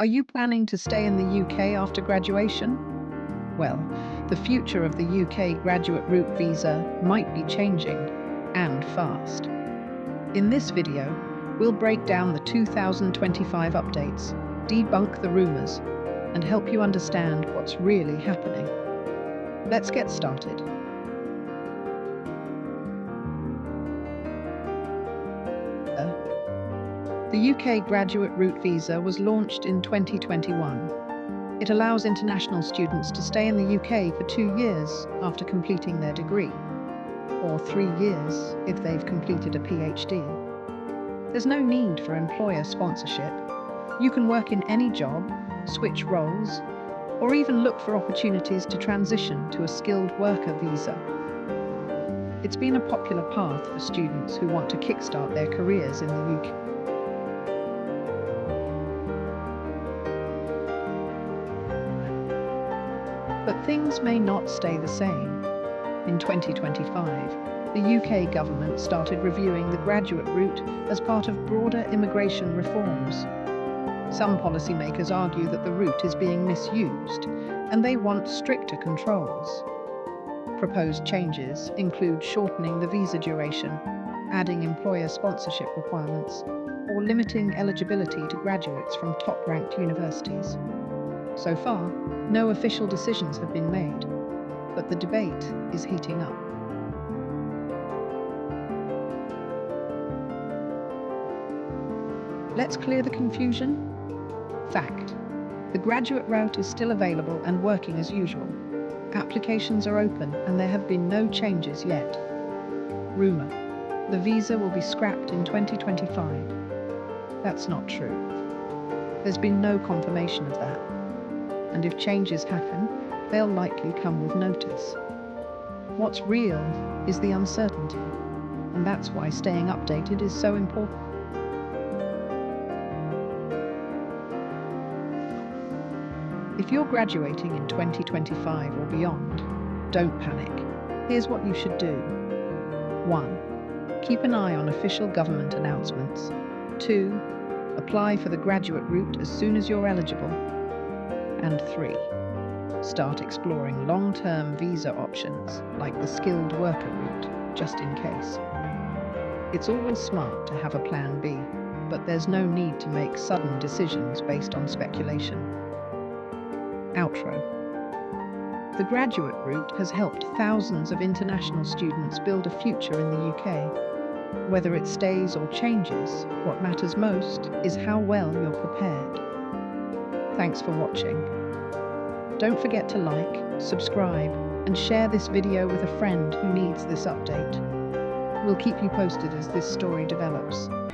Are you planning to stay in the UK after graduation? Well, the future of the UK graduate route visa might be changing, and fast. In this video, we'll break down the 2025 updates, debunk the rumours, and help you understand what's really happening. Let's get started. The UK graduate route visa was launched in 2021. It allows international students to stay in the UK for 2 years after completing their degree, or 3 years if they've completed a PhD. There's no need for employer sponsorship. You can work in any job, switch roles, or even look for opportunities to transition to a skilled worker visa. It's been a popular path for students who want to kickstart their careers in the UK. But things may not stay the same. In 2025, the UK government started reviewing the graduate route as part of broader immigration reforms. Some policymakers argue that the route is being misused, and they want stricter controls. Proposed changes include shortening the visa duration, adding employer sponsorship requirements, or limiting eligibility to graduates from top-ranked universities. So far, no official decisions have been made, but the debate is heating up. Let's clear the confusion. Fact: the graduate route is still available and working as usual. Applications are open and there have been no changes yet. Rumour: the visa will be scrapped in 2025. That's not true. There's been no confirmation of that. And if changes happen, they'll likely come with notice. What's real is the uncertainty, and that's why staying updated is so important. If you're graduating in 2025 or beyond, don't panic. Here's what you should do. 1. Keep an eye on official government announcements. 2. Apply for the graduate route as soon as you're eligible. And 3. Start exploring long-term visa options like the skilled worker route, just in case. It's always smart to have a plan B, but there's no need to make sudden decisions based on speculation. Outro. The graduate route has helped thousands of international students build a future in the UK. Whether it stays or changes, what matters most is how well you're prepared. Thanks for watching. Don't forget to like, subscribe, and share this video with a friend who needs this update. We'll keep you posted as this story develops.